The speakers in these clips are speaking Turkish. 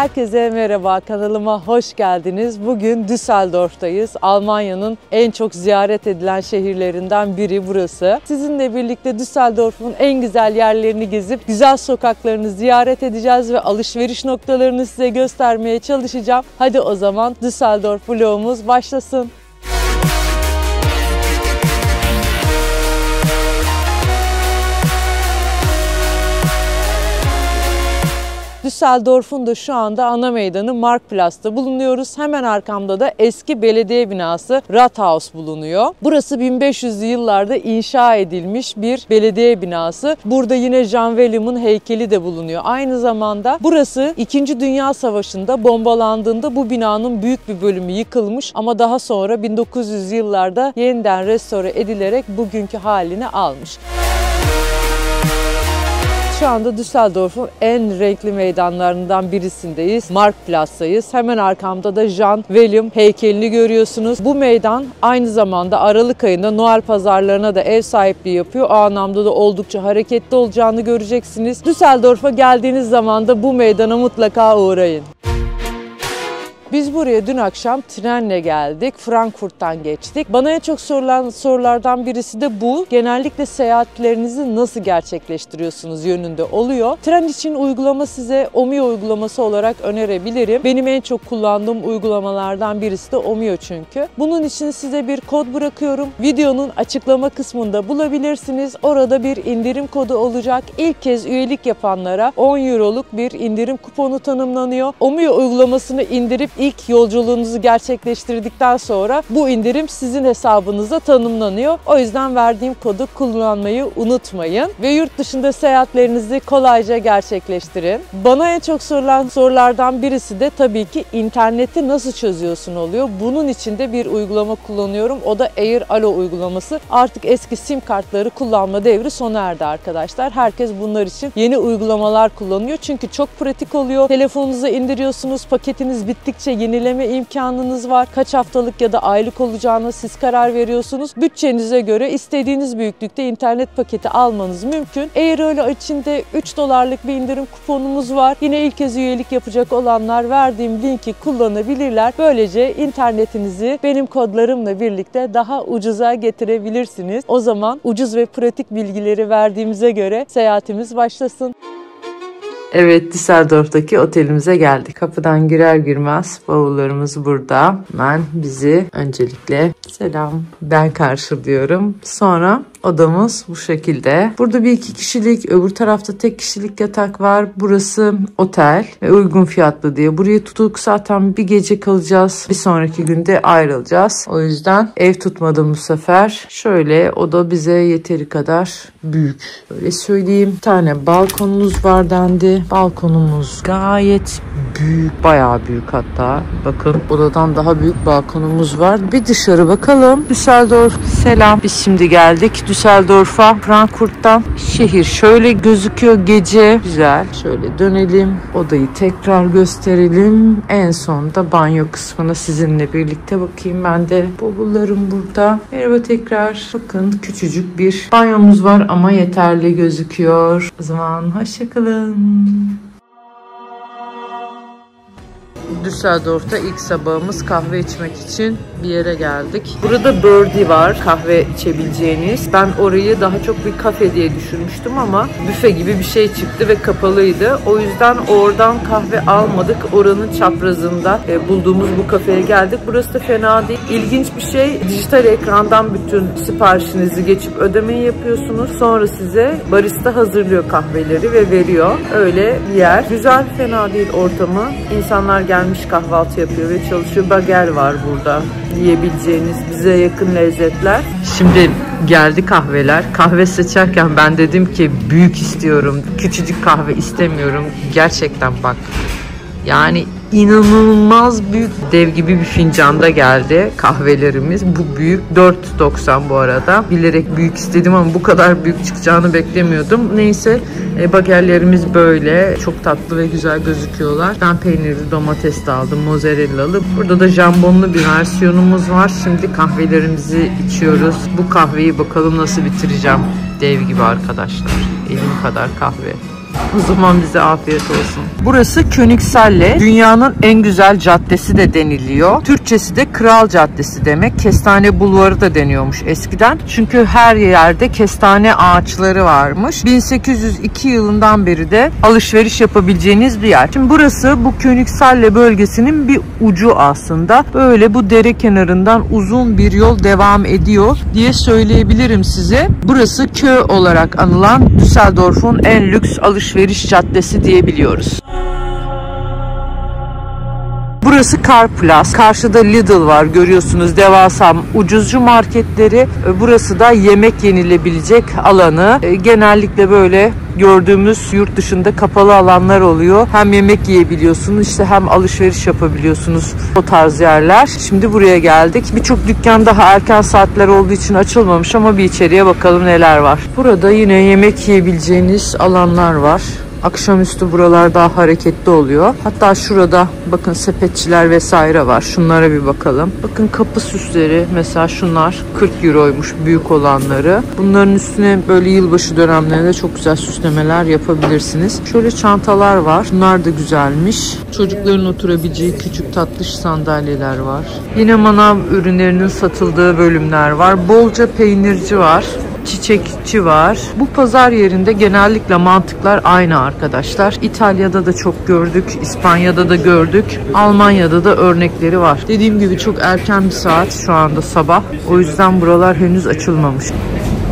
Herkese merhaba, kanalıma hoş geldiniz. Bugün Düsseldorf'tayız. Almanya'nın en çok ziyaret edilen şehirlerinden biri burası. Sizinle birlikte Düsseldorf'un en güzel yerlerini gezip güzel sokaklarını ziyaret edeceğiz ve alışveriş noktalarını size göstermeye çalışacağım. Hadi o zaman Düsseldorf vlogumuz başlasın. Düsseldorf'un da şu anda ana meydanı Marktplatz'ta bulunuyoruz. Hemen arkamda da eski belediye binası Rathaus bulunuyor. Burası 1500'lü yıllarda inşa edilmiş bir belediye binası. Burada yine Jean Valjean'ın heykeli de bulunuyor. Aynı zamanda burası 2. Dünya Savaşı'nda bombalandığında bu binanın büyük bir bölümü yıkılmış ama daha sonra 1900'lü yıllarda yeniden restore edilerek bugünkü halini almış. Şu anda Düsseldorf'un en renkli meydanlarından birisindeyiz. Marktplatz'tayız. Hemen arkamda da Jean Valjean heykelini görüyorsunuz. Bu meydan aynı zamanda Aralık ayında Noel pazarlarına da ev sahipliği yapıyor. O anlamda da oldukça hareketli olacağını göreceksiniz. Düsseldorf'a geldiğiniz zaman da bu meydana mutlaka uğrayın. Biz buraya dün akşam trenle geldik. Frankfurt'tan geçtik. Bana en çok sorulan sorulardan birisi de bu. Genellikle seyahatlerinizi nasıl gerçekleştiriyorsunuz yönünde oluyor. Tren için uygulama size Omio uygulaması olarak önerebilirim. Benim en çok kullandığım uygulamalardan birisi de Omio çünkü. Bunun için size bir kod bırakıyorum. Videonun açıklama kısmında bulabilirsiniz. Orada bir indirim kodu olacak. İlk kez üyelik yapanlara 10 euroluk bir indirim kuponu tanımlanıyor. Omio uygulamasını indirip İlk yolculuğunuzu gerçekleştirdikten sonra bu indirim sizin hesabınıza tanımlanıyor. O yüzden verdiğim kodu kullanmayı unutmayın. Ve yurt dışında seyahatlerinizi kolayca gerçekleştirin. Bana en çok sorulan sorulardan birisi de tabii ki interneti nasıl çözüyorsun oluyor. Bunun için de bir uygulama kullanıyorum. O da AirAllo uygulaması. Artık eski sim kartları kullanma devri sona erdi arkadaşlar. Herkes bunlar için yeni uygulamalar kullanıyor. Çünkü çok pratik oluyor. Telefonunuza indiriyorsunuz. Paketiniz bittikçe yenileme imkanınız var. Kaç haftalık ya da aylık olacağına siz karar veriyorsunuz. Bütçenize göre istediğiniz büyüklükte internet paketi almanız mümkün. AirAllo içinde 3 dolarlık bir indirim kuponumuz var. Yine ilk kez üyelik yapacak olanlar verdiğim linki kullanabilirler. Böylece internetinizi benim kodlarımla birlikte daha ucuza getirebilirsiniz. O zaman ucuz ve pratik bilgileri verdiğimize göre seyahatimiz başlasın. Evet, Düsseldorf'taki otelimize geldik. Kapıdan girer girmez bavullarımız burada. Ben bizi öncelikle ben karşılıyorum. Sonra odamız bu şekilde. Burada bir 2 kişilik, öbür tarafta tek kişilik yatak var. Burası otel ve uygun fiyatlı diye. Buraya tuttuk, zaten bir gece kalacağız. Bir sonraki günde ayrılacağız. O yüzden ev tutmadım bu sefer. Şöyle, oda bize yeteri kadar büyük. Böyle söyleyeyim. Bir tane balkonumuz var dendi. Balkonumuz gayet büyük. Bayağı büyük hatta. Bakın, odadan daha büyük balkonumuz var. Bir dışarı bakalım. Düsseldorf. Selam. Biz şimdi geldik Düsseldorf'a. Frankfurt'tan. Şehir şöyle gözüküyor gece. Güzel. Şöyle dönelim. Odayı tekrar gösterelim. En sonunda banyo kısmına sizinle birlikte bakayım. Ben de bavullarım burada. Merhaba tekrar. Bakın, küçücük bir banyomuz var ama yeterli gözüküyor. O zaman hoşçakalın. Düsseldorf'ta ilk sabahımız, kahve içmek için bir yere geldik. Burada Birdie var, kahve içebileceğiniz. Ben orayı daha çok bir kafe diye düşünmüştüm ama büfe gibi bir şey çıktı ve kapalıydı. O yüzden oradan kahve almadık. Oranın çaprazında bulduğumuz bu kafeye geldik. Burası da fena değil. İlginç bir şey, dijital ekrandan bütün siparişinizi geçip ödemeyi yapıyorsunuz. Sonra size barista hazırlıyor kahveleri ve veriyor. Öyle bir yer. Güzel, fena değil ortamı. İnsanlar gelmiş kahvaltı yapıyor ve çalışıyor. Bager var burada. Yiyebileceğiniz bize yakın lezzetler. Şimdi geldi kahveler. Kahve seçerken ben dedim ki büyük istiyorum. Küçücük kahve istemiyorum. Gerçekten bak. Yani inanılmaz büyük, dev gibi bir fincanda geldi kahvelerimiz. Bu büyük, 4.90 bu arada. Bilerek büyük istedim ama bu kadar büyük çıkacağını beklemiyordum. Neyse, bagerlerimiz böyle. Çok tatlı ve güzel gözüküyorlar. Ben peynirli domates de aldım, mozzarellalı. Burada da jambonlu bir versiyonumuz var. Şimdi kahvelerimizi içiyoruz. Bu kahveyi bakalım nasıl bitireceğim. Dev gibi arkadaşlar. Elim kadar kahve. O zaman bize afiyet olsun. Burası Königsalle. Dünyanın en güzel caddesi de deniliyor. Türkçesi de Kral Caddesi demek. Kestane Bulvarı da deniyormuş eskiden. Çünkü her yerde kestane ağaçları varmış. 1802 yılından beri de alışveriş yapabileceğiniz bir yer. Şimdi burası bu Königsalle bölgesinin bir ucu aslında. Böyle bu dere kenarından uzun bir yol devam ediyor diye söyleyebilirim size. Burası köy olarak anılan Düsseldorf'un en lüks alışveriş caddesi diyebiliyoruz. Burası Karplatz. Karşıda Lidl var, görüyorsunuz, devasa ucuzcu marketleri. Burası da yemek yenilebilecek alanı. Genellikle böyle gördüğümüz yurt dışında kapalı alanlar oluyor. Hem yemek yiyebiliyorsunuz işte hem alışveriş yapabiliyorsunuz, o tarz yerler. Şimdi buraya geldik. Birçok dükkan daha erken saatler olduğu için açılmamış ama bir içeriye bakalım neler var. Burada yine yemek yiyebileceğiniz alanlar var. Akşamüstü buralar daha hareketli oluyor. Hatta şurada bakın sepetçiler vesaire var. Şunlara bir bakalım. Bakın kapı süsleri mesela şunlar 40 euroymuş büyük olanları. Bunların üstüne böyle yılbaşı dönemlerinde çok güzel süslemeler yapabilirsiniz. Şöyle çantalar var. Bunlar da güzelmiş. Çocukların oturabileceği küçük tatlış sandalyeler var. Yine manav ürünlerinin satıldığı bölümler var. Bolca peynirci var. Çiçekçi var. Bu pazar yerinde genellikle mantıklar aynı arkadaşlar. İtalya'da da çok gördük, İspanya'da da gördük, Almanya'da da örnekleri var. Dediğim gibi çok erken bir saat şu anda sabah. O yüzden buralar henüz açılmamış.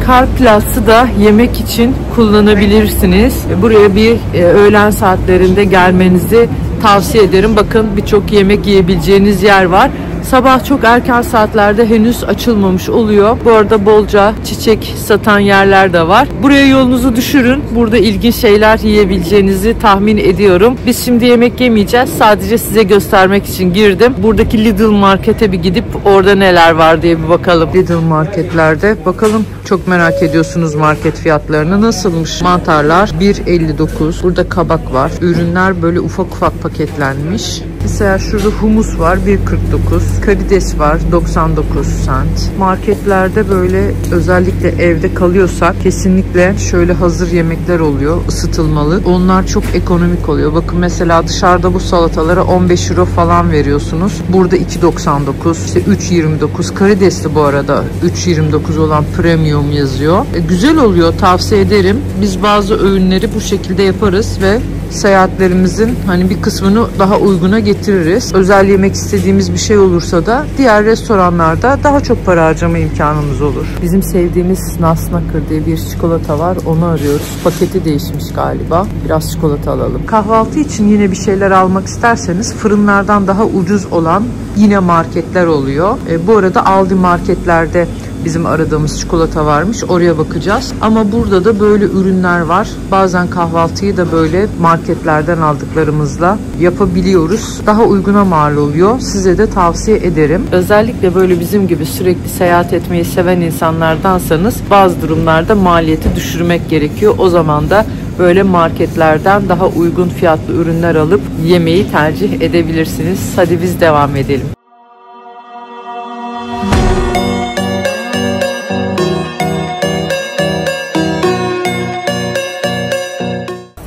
Karplatz'ı da yemek için kullanabilirsiniz. Buraya bir öğlen saatlerinde gelmenizi tavsiye ederim. Bakın birçok yemek yiyebileceğiniz yer var. Sabah çok erken saatlerde henüz açılmamış oluyor. Bu arada bolca çiçek satan yerler de var. Buraya yolunuzu düşürün. Burada ilginç şeyler yiyebileceğinizi tahmin ediyorum. Biz şimdi yemek yemeyeceğiz. Sadece size göstermek için girdim. Buradaki Lidl markete bir gidip orada neler var diye bir bakalım. Lidl marketlerde bakalım. Çok merak ediyorsunuz market fiyatlarını. Nasılmış? Mantarlar 1,59. Burada kabak var. Ürünler böyle ufak ufak paketlenmiş. Mesela şurada humus var 1,49. Karides var 99 cent. Marketlerde böyle özellikle evde kalıyorsak kesinlikle şöyle hazır yemekler oluyor, ısıtılmalı. Onlar çok ekonomik oluyor. Bakın mesela dışarıda bu salatalara 15 euro falan veriyorsunuz. Burada 2,99, işte 3,29. Karidesli bu arada 3,29 olan premium yazıyor. Güzel oluyor, tavsiye ederim. Biz bazı öğünleri bu şekilde yaparız ve seyahatlerimizin hani bir kısmını daha uyguna getiririz. Özel yemek istediğimiz bir şey olursa da diğer restoranlarda daha çok para harcama imkanımız olur. Bizim sevdiğimiz Nussnacker diye bir çikolata var. Onu arıyoruz. Paketi değişmiş galiba. Biraz çikolata alalım. Kahvaltı için yine bir şeyler almak isterseniz fırınlardan daha ucuz olan yine marketler oluyor. Bu arada Aldi marketlerde bizim aradığımız çikolata varmış. Oraya bakacağız. Ama burada da böyle ürünler var. Bazen kahvaltıyı da böyle marketlerden aldıklarımızla yapabiliyoruz. Daha uyguna mal oluyor. Size de tavsiye ederim. Özellikle böyle bizim gibi sürekli seyahat etmeyi seven insanlardansanız bazı durumlarda maliyeti düşürmek gerekiyor. O zaman da böyle marketlerden daha uygun fiyatlı ürünler alıp yemeği tercih edebilirsiniz. Hadi biz devam edelim.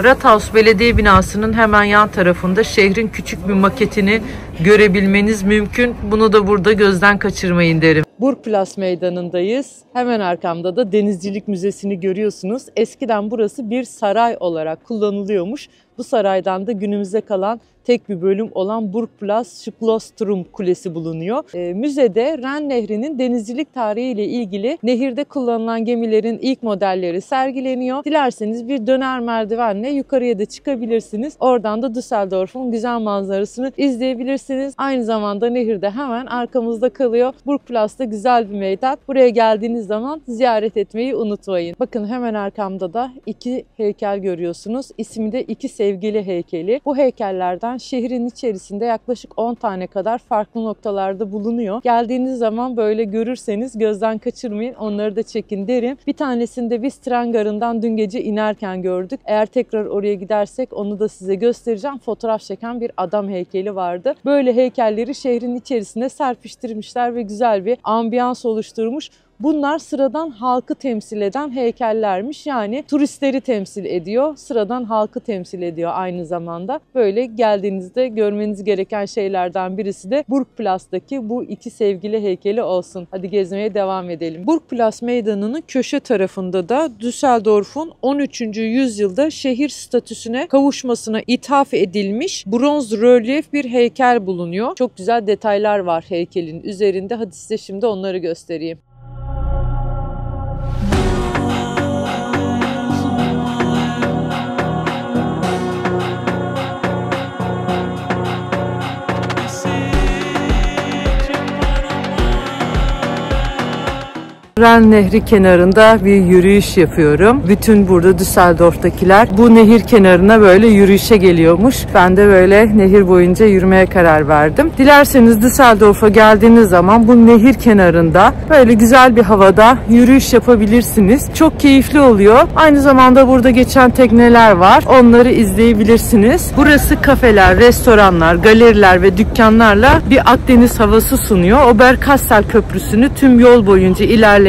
Rathaus Belediye Binası'nın hemen yan tarafında şehrin küçük bir maketini görebilmeniz mümkün. Bunu da burada gözden kaçırmayın derim. Burgplatz meydanındayız. Hemen arkamda da Denizcilik Müzesi'ni görüyorsunuz. Eskiden burası bir saray olarak kullanılıyormuş. Bu saraydan da günümüze kalan tek bir bölüm olan Burgplatz Schlosturm Kulesi bulunuyor. Müzede Ren Nehri'nin denizcilik tarihiyle ilgili nehirde kullanılan gemilerin ilk modelleri sergileniyor. Dilerseniz bir döner merdivenle yukarıya da çıkabilirsiniz. Oradan da Düsseldorf'un güzel manzarasını izleyebilirsiniz. Aynı zamanda nehirde hemen arkamızda kalıyor. Burgplatz da güzel bir meydan. Buraya geldiğiniz zaman ziyaret etmeyi unutmayın. Bakın hemen arkamda da iki heykel görüyorsunuz. İsmi de iki sevgili heykeli. Bu heykellerden şehrin içerisinde yaklaşık 10 tane kadar farklı noktalarda bulunuyor. Geldiğiniz zaman böyle görürseniz gözden kaçırmayın. Onları da çekin derim. Bir tanesinde biz tren garından dün gece inerken gördük. Eğer tekrar oraya gidersek onu da size göstereceğim. Fotoğraf çeken bir adam heykeli vardı. Böyle heykelleri şehrin içerisinde serpiştirmişler ve güzel bir ambiyans oluşturmuş. Bunlar sıradan halkı temsil eden heykellermiş. Yani turistleri temsil ediyor, sıradan halkı temsil ediyor aynı zamanda. Böyle geldiğinizde görmeniz gereken şeylerden birisi de Burgplatz'taki bu iki sevgili heykeli olsun. Hadi gezmeye devam edelim. Burgplatz meydanının köşe tarafında da Düsseldorf'un 13. yüzyılda şehir statüsüne kavuşmasına ithaf edilmiş bronz rölyef bir heykel bulunuyor. Çok güzel detaylar var heykelin üzerinde. Hadi size şimdi onları göstereyim. Ren Nehri kenarında bir yürüyüş yapıyorum. Bütün burada Düsseldorf'takiler bu nehir kenarına böyle yürüyüşe geliyormuş. Ben de böyle nehir boyunca yürümeye karar verdim. Dilerseniz Düsseldorf'a geldiğiniz zaman bu nehir kenarında böyle güzel bir havada yürüyüş yapabilirsiniz. Çok keyifli oluyor. Aynı zamanda burada geçen tekneler var. Onları izleyebilirsiniz. Burası kafeler, restoranlar, galeriler ve dükkanlarla bir Akdeniz havası sunuyor. Oberkassel Köprüsü'nü tüm yol boyunca ilerleyen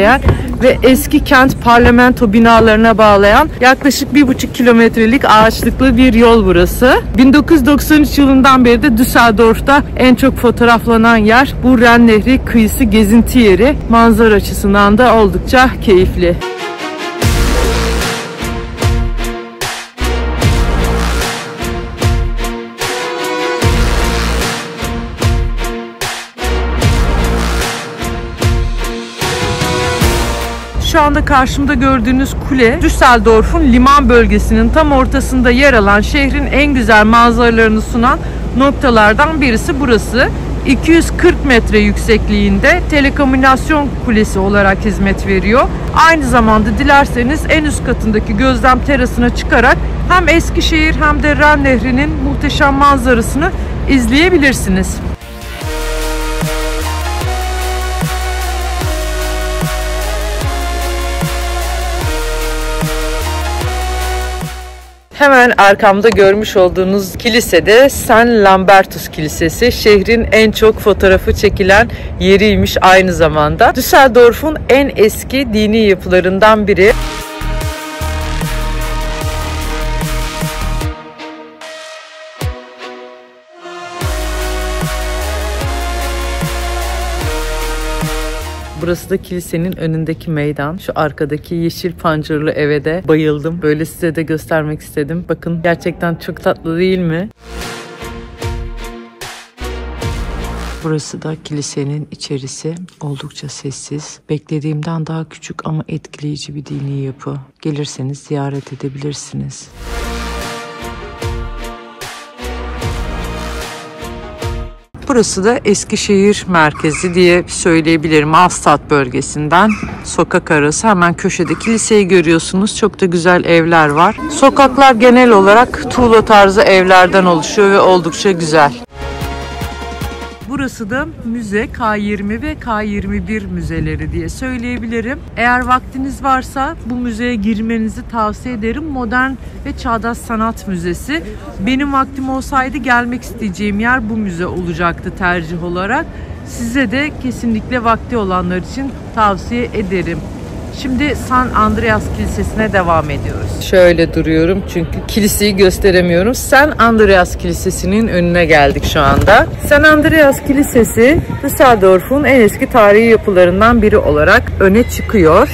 ve eski kent parlamento binalarına bağlayan yaklaşık 1,5 kilometrelik ağaçlıklı bir yol burası. 1993 yılından beri de Düsseldorf'ta en çok fotoğraflanan yer bu Ren Nehri kıyısı gezinti yeri. Manzara açısından da oldukça keyifli. Şu anda karşımda gördüğünüz kule, Düsseldorf'un liman bölgesinin tam ortasında yer alan şehrin en güzel manzaralarını sunan noktalardan birisi burası. 240 metre yüksekliğinde telekomünikasyon kulesi olarak hizmet veriyor. Aynı zamanda dilerseniz en üst katındaki gözlem terasına çıkarak hem Eskişehir hem de Ren Nehri'nin muhteşem manzarasını izleyebilirsiniz. Hemen arkamda görmüş olduğunuz kilise de St. Lambertus Kilisesi. Şehrin en çok fotoğrafı çekilen yeriymiş aynı zamanda. Düsseldorf'un en eski dini yapılarından biri. Burası da kilisenin önündeki meydan. Şu arkadaki yeşil panjurlu eve de bayıldım. Böyle size de göstermek istedim. Bakın gerçekten çok tatlı değil mi? Burası da kilisenin içerisi. Oldukça sessiz. Beklediğimden daha küçük ama etkileyici bir dini yapı. Gelirseniz ziyaret edebilirsiniz. Burası da Eskişehir merkezi diye söyleyebilirim. Alstadt bölgesinden sokak arası. Hemen köşede kiliseyi görüyorsunuz. Çok da güzel evler var. Sokaklar genel olarak tuğla tarzı evlerden oluşuyor ve oldukça güzel. Burası da müze K20 ve K21 müzeleri diye söyleyebilirim. Eğer vaktiniz varsa bu müzeye girmenizi tavsiye ederim. Modern ve Çağdaş Sanat Müzesi. Benim vaktim olsaydı gelmek isteyeceğim yer bu müze olacaktı tercih olarak. Size de kesinlikle vakti olanlar için tavsiye ederim. Şimdi San Andreas Kilisesi'ne devam ediyoruz. Şöyle duruyorum çünkü kiliseyi gösteremiyorum. San Andreas Kilisesi'nin önüne geldik şu anda. San Andreas Kilisesi, Düsseldorf'un en eski tarihi yapılarından biri olarak öne çıkıyor.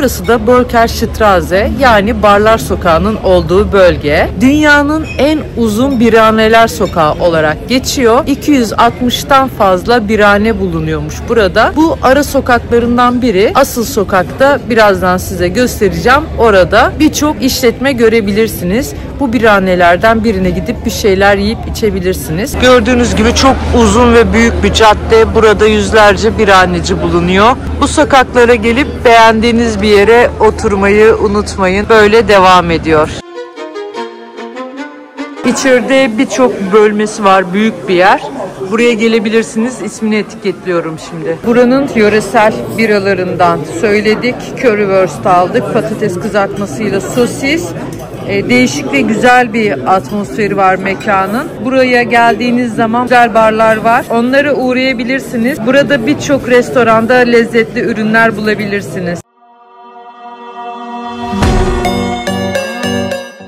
Burası da Bölkerstraße yani Barlar Sokağı'nın olduğu bölge. Dünyanın en uzun biraneler sokağı olarak geçiyor. 260'tan fazla birane bulunuyormuş burada. Bu ara sokaklarından biri. Asıl sokakta birazdan size göstereceğim. Orada birçok işletme görebilirsiniz. Bu biranelerden birine gidip bir şeyler yiyip içebilirsiniz. Gördüğünüz gibi çok uzun ve büyük bir cadde. Burada yüzlerce biraneci bulunuyor. Bu sokaklara gelip beğendiğiniz bir yere oturmayı unutmayın. Böyle devam ediyor. İçeride birçok bölmesi var. Büyük bir yer. Buraya gelebilirsiniz. İsmini etiketliyorum şimdi. Buranın yöresel biralarından söyledik. Currywurst aldık. Patates kızartmasıyla sosis. Değişik ve güzel bir atmosferi var mekanın. Buraya geldiğiniz zaman güzel barlar var. Onlara uğrayabilirsiniz. Burada birçok restoranda lezzetli ürünler bulabilirsiniz.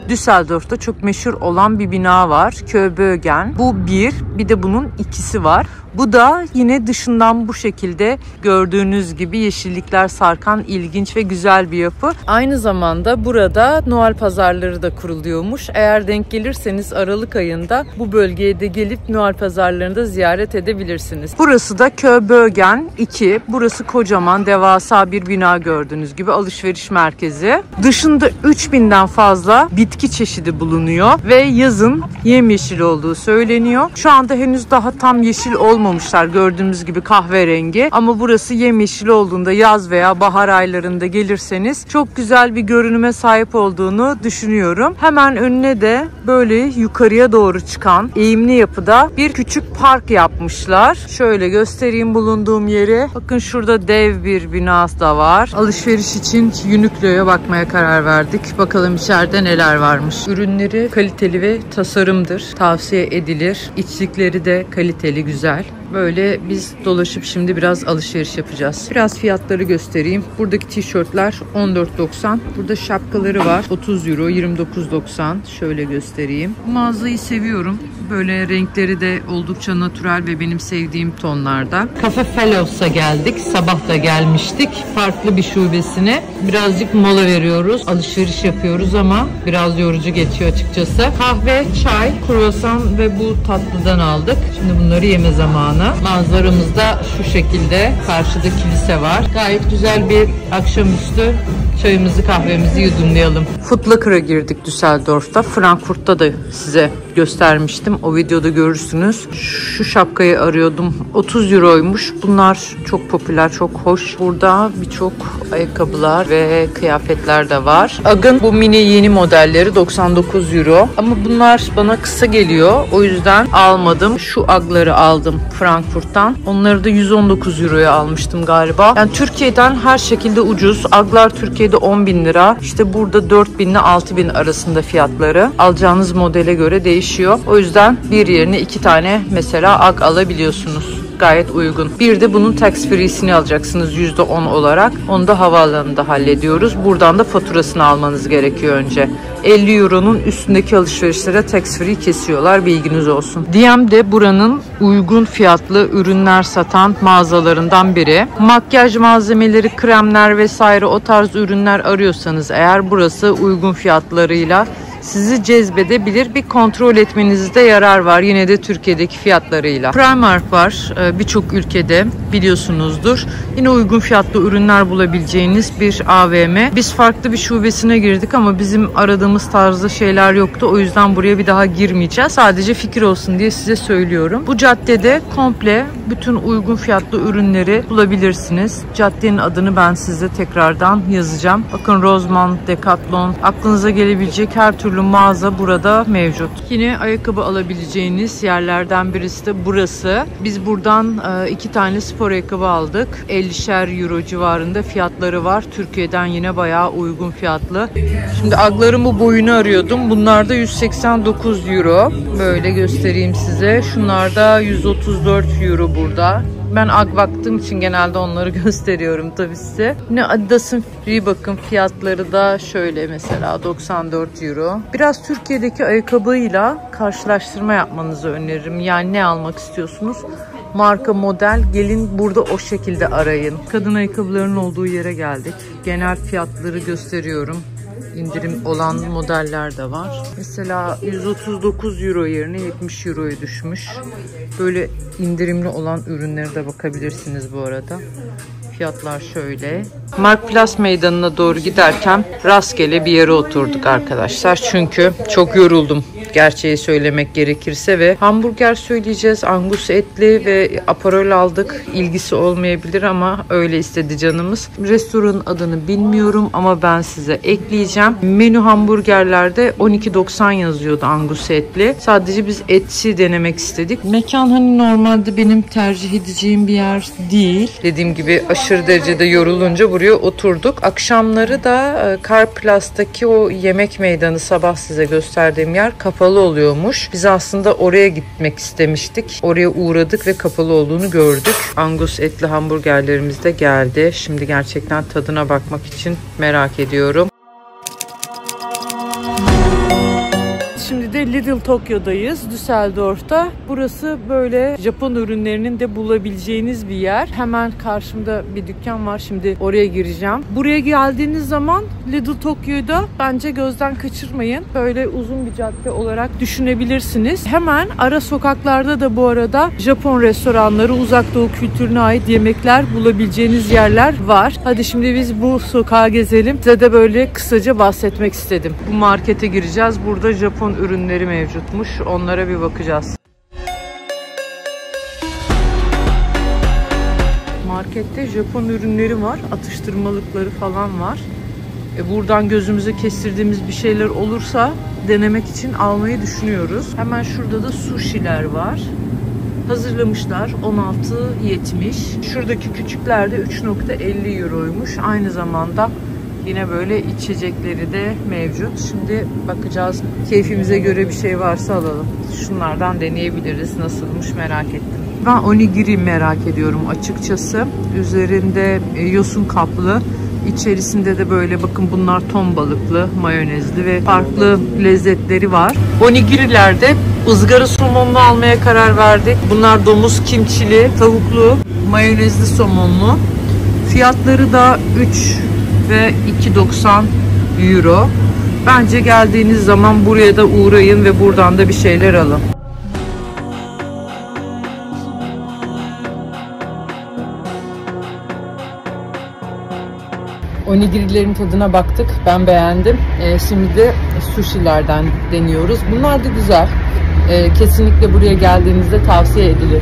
Düsseldorf'ta çok meşhur olan bir bina var. Köbögen. Bu bir de bunun ikisi var. Bu da yine dışından bu şekilde gördüğünüz gibi yeşillikler sarkan ilginç ve güzel bir yapı. Aynı zamanda burada Noel pazarları da kuruluyormuş. Eğer denk gelirseniz Aralık ayında bu bölgeye de gelip Noel pazarlarını da ziyaret edebilirsiniz. Burası da Köbögen 2. Burası kocaman, devasa bir bina gördüğünüz gibi alışveriş merkezi. Dışında 3000'den fazla bitki çeşidi bulunuyor ve yazın yemyeşil olduğu söyleniyor. Şu anda henüz daha tam yeşil olmamışlar. Gördüğümüz gibi kahverengi. Ama burası yemyeşil olduğunda yaz veya bahar aylarında gelirseniz çok güzel bir görünüme sahip olduğunu düşünüyorum. Hemen önüne de böyle yukarıya doğru çıkan eğimli yapıda bir küçük park yapmışlar. Şöyle göstereyim bulunduğum yeri. Bakın şurada dev bir binası da var. Alışveriş için Uniqlo'ya bakmaya karar verdik. Bakalım içeride neler varmış. Ürünleri kaliteli ve tasarımdır. Tavsiye edilir. İçlikleri de kaliteli, güzel. Böyle biz dolaşıp şimdi biraz alışveriş yapacağız. Biraz fiyatları göstereyim. Buradaki tişörtler 14.90. Burada şapkaları var. 30 euro, 29.90. Şöyle göstereyim. Bu mağazayı seviyorum. Böyle renkleri de oldukça natürel ve benim sevdiğim tonlarda. Cafe Fellows'a geldik. Sabah da gelmiştik. Farklı bir şubesine. Birazcık mola veriyoruz. Alışveriş yapıyoruz ama biraz yorucu geçiyor açıkçası. Kahve, çay, kruvasan ve bu tatlıdan aldık. Şimdi bunları yeme zamanı. Manzaramızda şu şekilde. Karşıda kilise var. Gayet güzel bir akşamüstü çayımızı, kahvemizi yudumlayalım. Foot Locker'a girdik Düsseldorf'ta. Frankfurt'ta da size göstermiştim. O videoda görürsünüz. Şu şapkayı arıyordum. 30 euroymuş. Bunlar çok popüler, çok hoş. Burada birçok ayakkabılar ve kıyafetler de var. UGG'ın bu mini yeni modelleri 99 euro. Ama bunlar bana kısa geliyor. O yüzden almadım. Şu UGG'ları aldım Frankfurt'tan. Onları da 119 euroya almıştım galiba. Yani Türkiye'den her şekilde ucuz. UGG'lar Türkiye'de 10.000 lira. İşte burada 4.000 ile 6.000 arasında fiyatları. Alacağınız modele göre değişiyor. O yüzden bir yerine 2 tane mesela UGG alabiliyorsunuz. Gayet uygun. Bir de bunun tax free'sini alacaksınız %10 olarak. Onu da havaalanında hallediyoruz. Buradan da faturasını almanız gerekiyor önce. 50 euronun üstündeki alışverişlere tax free kesiyorlar. Bilginiz olsun. DM de buranın uygun fiyatlı ürünler satan mağazalarından biri. Makyaj malzemeleri, kremler vesaire o tarz ürünler arıyorsanız eğer burası uygun fiyatlarıyla sizi cezbedebilir. Bir kontrol etmenizde yarar var. Yine de Türkiye'deki fiyatlarıyla. Primark var. Birçok ülkede biliyorsunuzdur. Yine uygun fiyatlı ürünler bulabileceğiniz bir AVM. Biz farklı bir şubesine girdik ama bizim aradığımız tarzda şeyler yoktu. O yüzden buraya bir daha girmeyeceğiz. Sadece fikir olsun diye size söylüyorum. Bu caddede komple bütün uygun fiyatlı ürünleri bulabilirsiniz. Caddenin adını ben size tekrardan yazacağım. Bakın Rossmann, Decathlon, aklınıza gelebilecek her türlü mağaza burada mevcut. Yine ayakkabı alabileceğiniz yerlerden birisi de burası. Biz buradan 2 tane spor ayakkabı aldık. 50'şer euro civarında fiyatları var. Türkiye'den yine bayağı uygun fiyatlı. Şimdi UGG'ların bu boyunu arıyordum. Bunlar da 189 euro. Böyle göstereyim size. Şunlar da 134 euro burada. Ben UGG baktığım için genelde onları gösteriyorum tabii size. Yine Adidas'ın Reebok'un fiyatları da şöyle mesela 94 euro. Biraz Türkiye'deki ayakkabıyla karşılaştırma yapmanızı öneririm. Yani ne almak istiyorsunuz? Marka, model, gelin burada o şekilde arayın. Kadın ayakkabılarının olduğu yere geldik. Genel fiyatları gösteriyorum. İndirim olan modeller de var. Mesela 139 euro yerine 70 euroya düşmüş. Böyle indirimli olan ürünlere de bakabilirsiniz bu arada. Fiyatlar şöyle. Marktplatz meydanına doğru giderken rastgele bir yere oturduk arkadaşlar. Çünkü çok yoruldum. gerçeği söylemek gerekirse ve hamburger söyleyeceğiz. Angus etli ve Aperol aldık. İlgisi olmayabilir ama öyle istedi canımız. Restoranın adını bilmiyorum ama ben size ekleyeceğim. Menü hamburgerlerde 12.90 yazıyordu Angus etli. Sadece biz etçi denemek istedik. Mekan hani normalde benim tercih edeceğim bir yer değil. Dediğim gibi aşırı derecede yorulunca buraya oturduk. Akşamları da Car Plus'taki o yemek meydanı, sabah size gösterdiğim yer kapalı oluyormuş. Biz aslında oraya gitmek istemiştik. Oraya uğradık ve kapalı olduğunu gördük. Angus etli hamburgerlerimiz de geldi. Şimdi gerçekten tadına bakmak için merak ediyorum. Şimdi de Lidl Tokyo'dayız, Düsseldorf'ta. Burası böyle Japon ürünlerinin de bulabileceğiniz bir yer. Hemen karşımda bir dükkan var. Şimdi oraya gireceğim. Buraya geldiğiniz zaman Lidl Tokyo'yu da bence gözden kaçırmayın. Böyle uzun bir cadde olarak düşünebilirsiniz. Hemen ara sokaklarda da bu arada Japon restoranları, uzak doğu kültürüne ait yemekler bulabileceğiniz yerler var. Hadi şimdi biz bu sokağa gezelim. Size de böyle kısaca bahsetmek istedim. Bu markete gireceğiz. Burada Japon ürünleri mevcutmuş. Onlara bir bakacağız. Markette Japon ürünleri var. Atıştırmalıkları falan var. Buradan gözümüze kestirdiğimiz bir şeyler olursa denemek için almayı düşünüyoruz. Hemen şurada da sushi'ler var. Hazırlamışlar. 16.70. Şuradaki küçükler de 3.50 euroymuş. Aynı zamanda yine böyle içecekleri de mevcut. Şimdi bakacağız. Keyfimize göre bir şey varsa alalım. Şunlardan deneyebiliriz. Nasılmış merak ettim. Ben onigiri merak ediyorum açıkçası. Üzerinde yosun kaplı. İçerisinde de böyle bakın bunlar ton balıklı, mayonezli ve farklı lezzetleri var. Onigirilerde ızgara somonlu almaya karar verdik. Bunlar domuz kimçili, tavuklu, mayonezli somonlu. Fiyatları da 3 ve 2.90 euro. Bence geldiğiniz zaman buraya da uğrayın ve buradan da bir şeyler alın. Onigirilerin tadına baktık. Ben beğendim. Şimdi de sushi'lerden deniyoruz. Bunlar da güzel. Kesinlikle buraya geldiğinizde tavsiye edilir.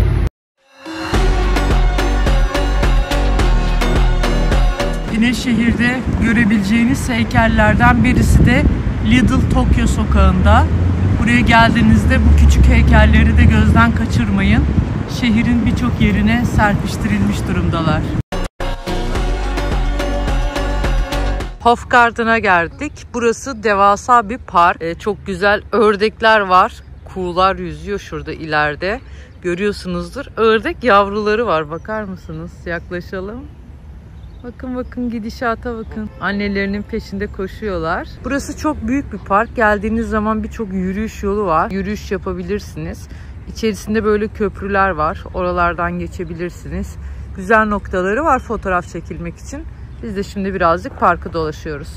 Yine şehirde görebileceğiniz heykellerden birisi de Lidl Tokyo sokağında. Buraya geldiğinizde bu küçük heykelleri de gözden kaçırmayın. Şehrin birçok yerine serpiştirilmiş durumdalar. Hofgarten'a geldik. Burası devasa bir park. Çok güzel ördekler var. Kuğular yüzüyor şurada ileride. Görüyorsunuzdur. Ördek yavruları var. Bakar mısınız? Yaklaşalım. Bakın bakın gidişata bakın. Annelerinin peşinde koşuyorlar. Burası çok büyük bir park. Geldiğiniz zaman birçok yürüyüş yolu var. Yürüyüş yapabilirsiniz. İçerisinde böyle köprüler var. Oralardan geçebilirsiniz. Güzel noktaları var fotoğraf çekilmek için. Biz de şimdi birazcık parkı dolaşıyoruz.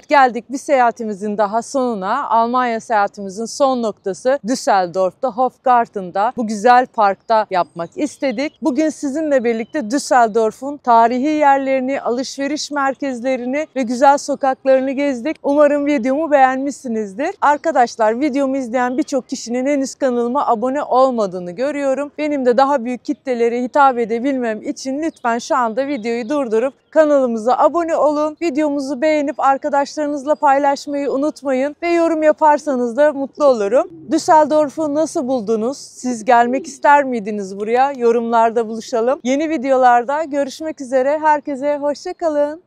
Geldik bir seyahatimizin daha sonuna. Almanya seyahatimizin son noktası Düsseldorf'ta, Hofgarten'da bu güzel parkta yapmak istedik. Bugün sizinle birlikte Düsseldorf'un tarihi yerlerini, alışveriş merkezlerini ve güzel sokaklarını gezdik. Umarım videomu beğenmişsinizdir. Arkadaşlar videomu izleyen birçok kişinin henüz kanalıma abone olmadığını görüyorum. Benim de daha büyük kitlelere hitap edebilmem için lütfen şu anda videoyu durdurup kanalımıza abone olun. Videomuzu beğenip arkadaşlarınızla paylaşmayı unutmayın ve yorum yaparsanız da mutlu olurum. Düsseldorf'u nasıl buldunuz? Siz gelmek ister miydiniz buraya? Yorumlarda buluşalım. Yeni videolarda görüşmek üzere. Herkese hoşça kalın.